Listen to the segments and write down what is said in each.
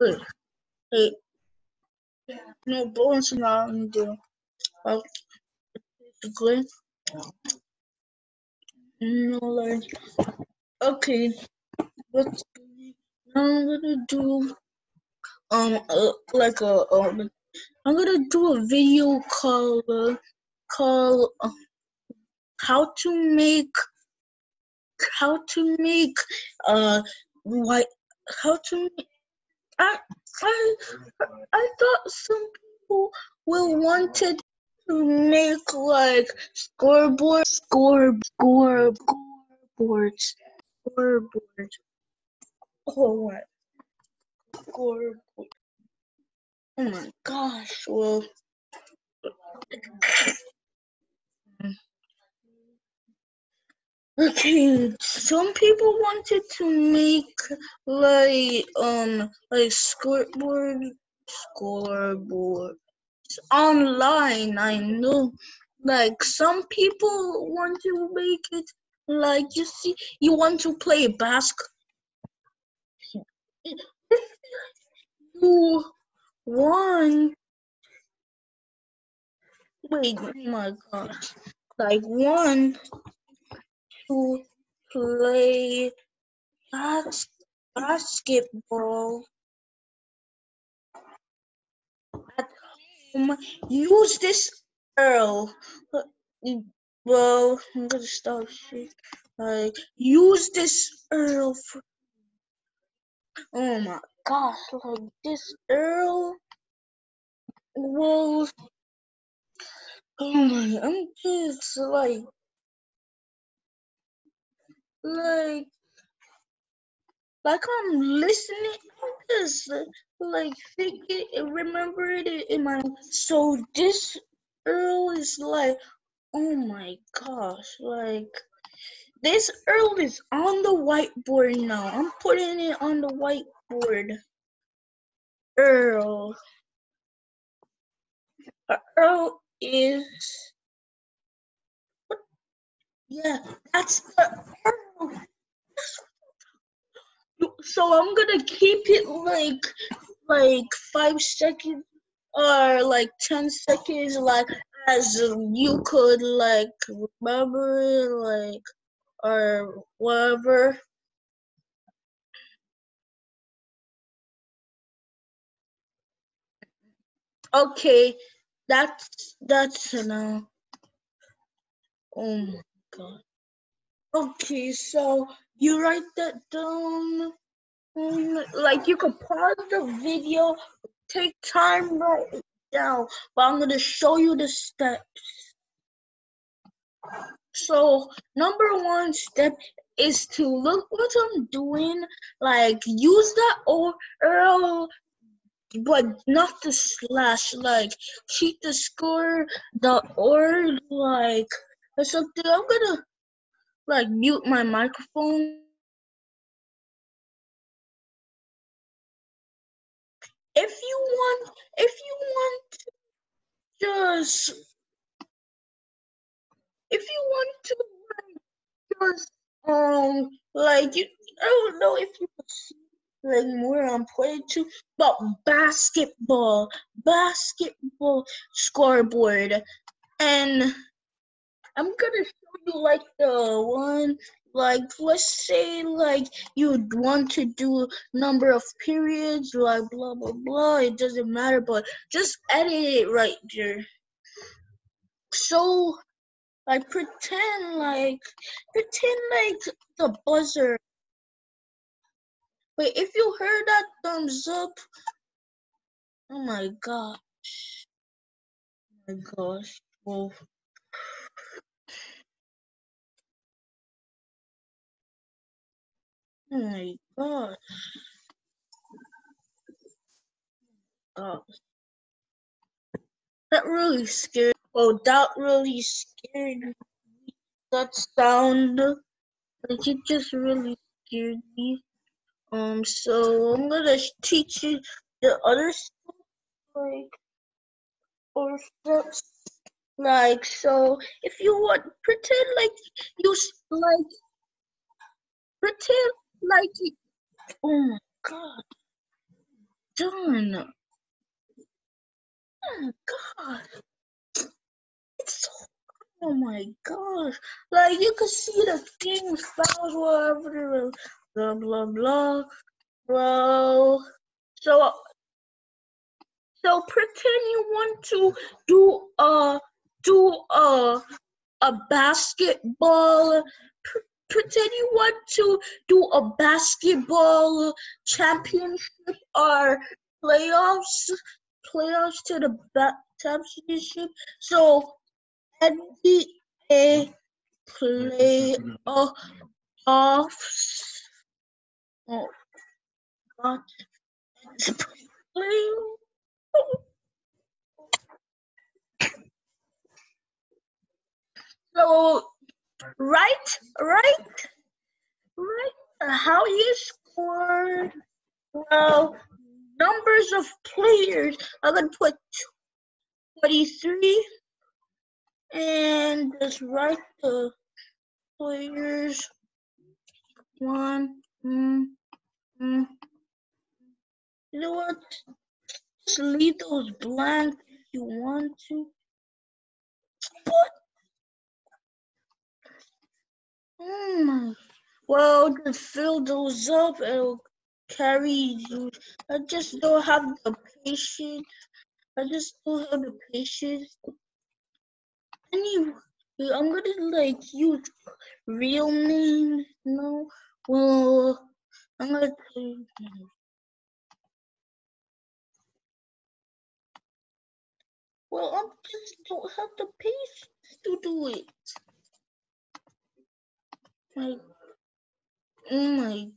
Wait, hey, no bones around there. Basically, no, like, okay, what's now I'm gonna do, like I'm gonna do a video called how to make, how to make, white, how to make, I, I, I thought some people will wanted to make like scoreboards. Oh, what? Scoreboard. Oh my gosh. Well, okay. Some people wanted to make like scoreboard online. I know. Like some people want to make it like you see. You want to play basketball. You want, wait, oh my gosh. Like want to play basketball at home, use this Earl. Well, I'm gonna stop shit. Like, use this Earl. Oh my gosh, like this Earl. Well, oh my, I'm just like, like I'm listening. I'm just like thinking, remember it in my. So this Earl is like, oh my gosh, like this Earl is on the whiteboard now. I'm putting it on the whiteboard. Earl. Earl is, yeah, that's the Earl. So I'm gonna keep it like 5 seconds or like 10 seconds, like as you could like remember it, like or whatever. Okay, that's enough. Oh my god. Okay, so you write that down. Like you could pause the video, take time, write it down. But I'm gonna show you the steps. So number one step is to look what I'm doing. Like use the Earl, but not the slash. Like cheat the score, the or like or something. I'm gonna like mute my microphone. If you want just if you want to just like you, I don't know if you could see like where I'm playing to, but basketball scoreboard, and I'm gonna show you like the one, like let's say like you'd want to do number of periods, like blah blah blah. It doesn't matter, but just edit it right there. So like pretend like the buzzer. Wait, if you heard that thumbs up, oh my god, oh my gosh, well, oh my god, god, that really scared. Oh, that really scared me. That sound, like it just really scared me. So I'm gonna teach you the other stuff, like or steps. Like so, if you want, pretend like you like pretend like it. Oh my god. done. Oh God, it's so, oh my gosh. Like you can see the things, files, whatever, blah blah blah. Well, so pretend you want to do a basketball. Pretend you want to do a basketball championship or playoffs to the championship. So NBA playoffs. Oh God, so right, how you score? Well, numbers of players. I'm gonna put 23 and just write the players. One. You know what? Just leave those blank if you want to. But well, just fill those up. It'll carry you. I just don't have the patience. Anyway, I'm gonna like use real names. No, well, I'm gonna. Well, I just don't have the patience to do it. Like, oh my,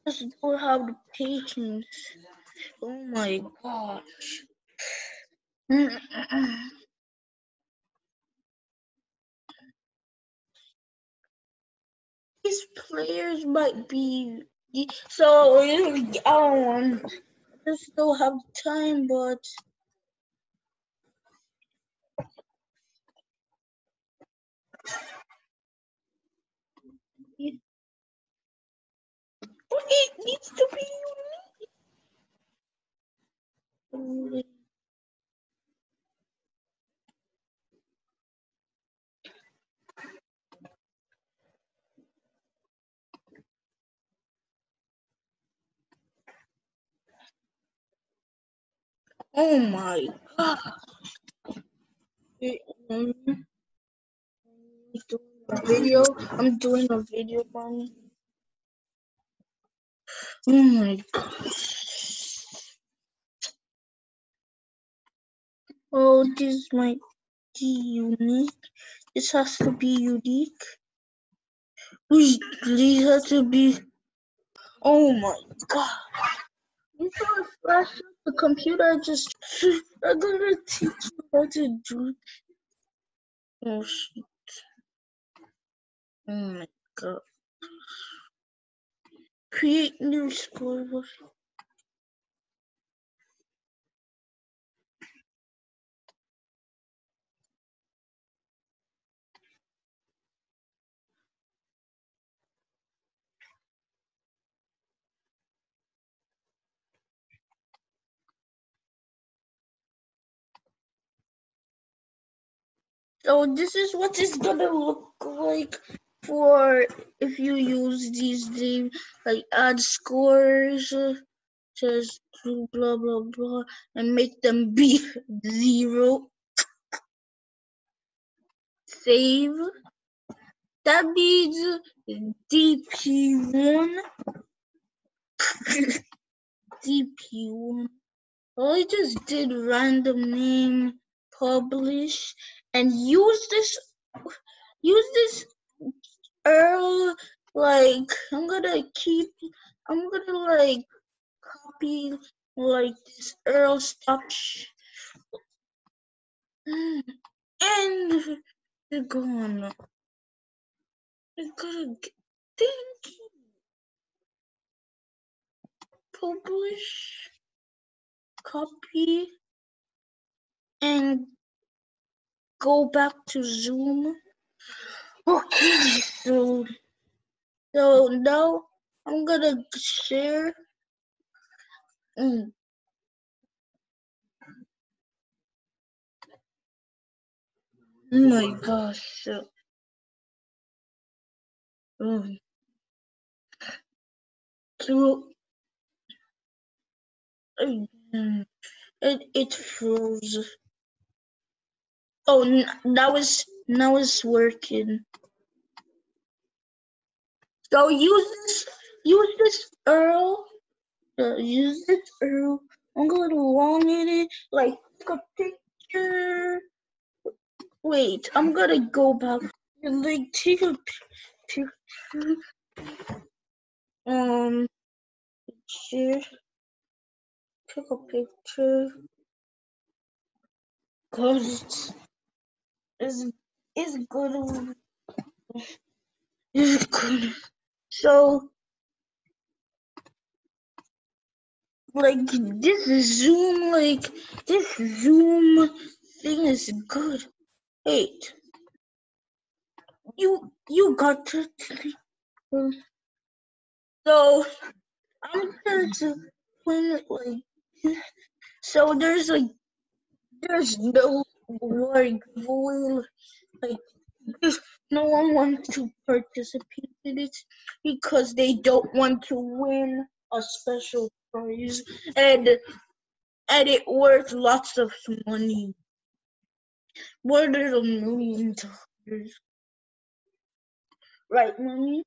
just don't have the patience. Oh my gosh. These players might be so. I don't just don't have time, but it needs to be unique. Oh my god. I'm doing a video, mommy. Oh my gosh. Oh, this might be unique. This has to be unique. These have to be. Oh my god. You can't flash up the computer. Just. I'm gonna teach you how to do. Oh shit. Oh my god. Create new score. So this is what it's gonna look like for if you use these names, like add scores, just do blah blah blah, and make them be 0. Save. That means DP1. DP1. I just did random name, publish, and use this Earl. Like I'm gonna like copy like this Earl stuff, and they're gone. I gotta thank you. Publish, copy, and go back to Zoom. Okay, so now I'm gonna share. Oh my gosh. So it froze. Oh, now it's working. So use this Earl. Use this Earl. I'm gonna long in it. Like take a picture. Wait, I'm gonna go back. Like take a picture. Share. Take a picture. Cause it's good. It's good. So like this Zoom thing is good. Wait, you got it. So I'm going to put it like so. There's no like void like if no one wants to participate in it because they don't want to win a special prize and it worth lots of money. More than $1 million. Right, money?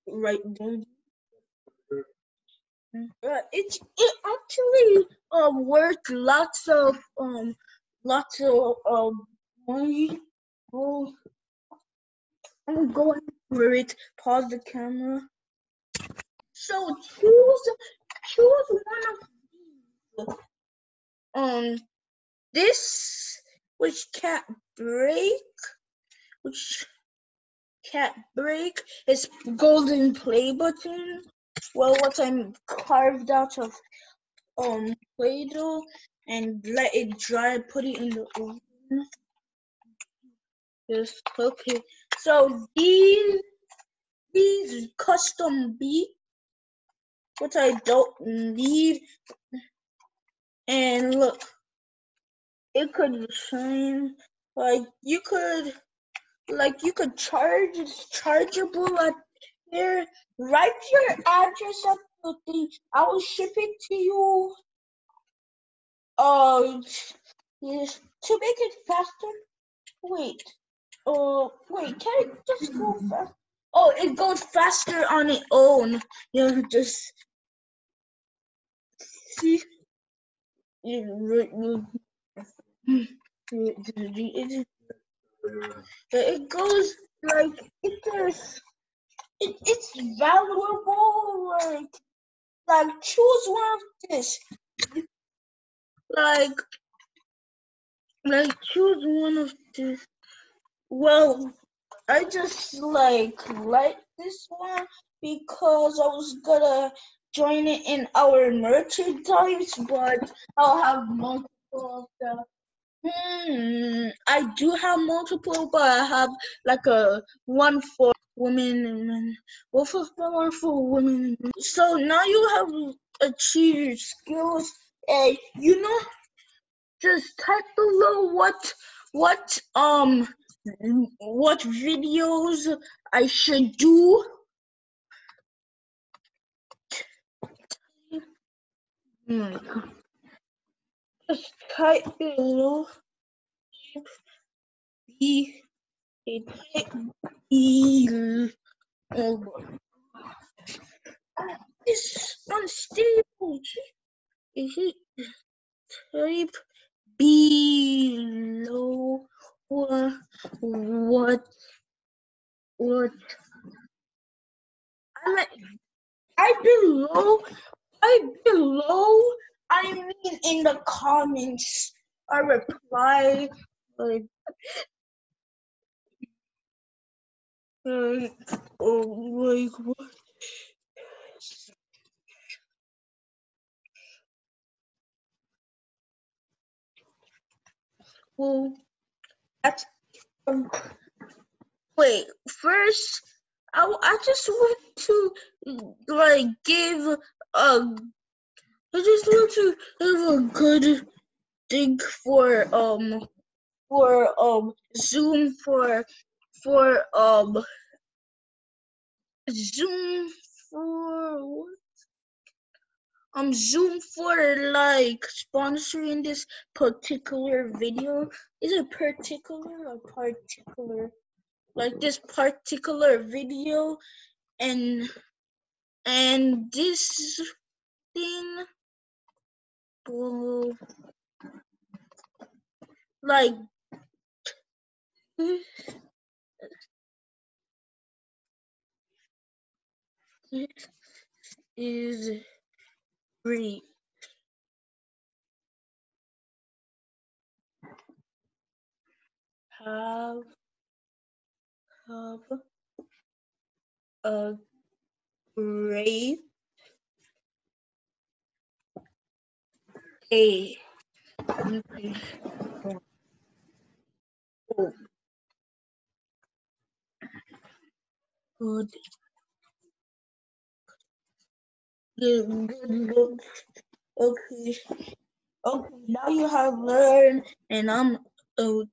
Right, money? It actually worth lots of money. Oh, I'm going for it. Pause the camera. So choose one of these. This which can't break, which can't break is golden play button. Well, what I'm carved out of Play-Doh and let it dry. Put it in the oven. Yes, okay. So these custom beat, which I don't need, and look, it could shine. Like you could charge. It's chargeable at here. Write your address up the thing. I will ship it to you. Yes, to make it faster. Wait. Wait. Can it just go fast? Oh, it goes faster on its own. You just see. It goes like it's valuable. Like choose one of this. Like choose one of this. Well, I just like this one because I was gonna join it in our merchandise, but I'll have multiple of them. I do have multiple, but I have like a one for women and men. Both of them are for women and men. So now you have achieved your skills, and just type below what videos I should do. Just type below. B. It's unstable. Is it type below what I below I mean in the comments I reply like what. Well, that's wait. First, I just want to like give a. I just want to give a good thing for Zoom Zoom for Zoom for like sponsoring this particular video. Is it particular or particular? Like this particular video and this thing will like this is free. Have a great day. Okay. Oh, good. Good. Okay. Okay. Now you have learned, and I'm out.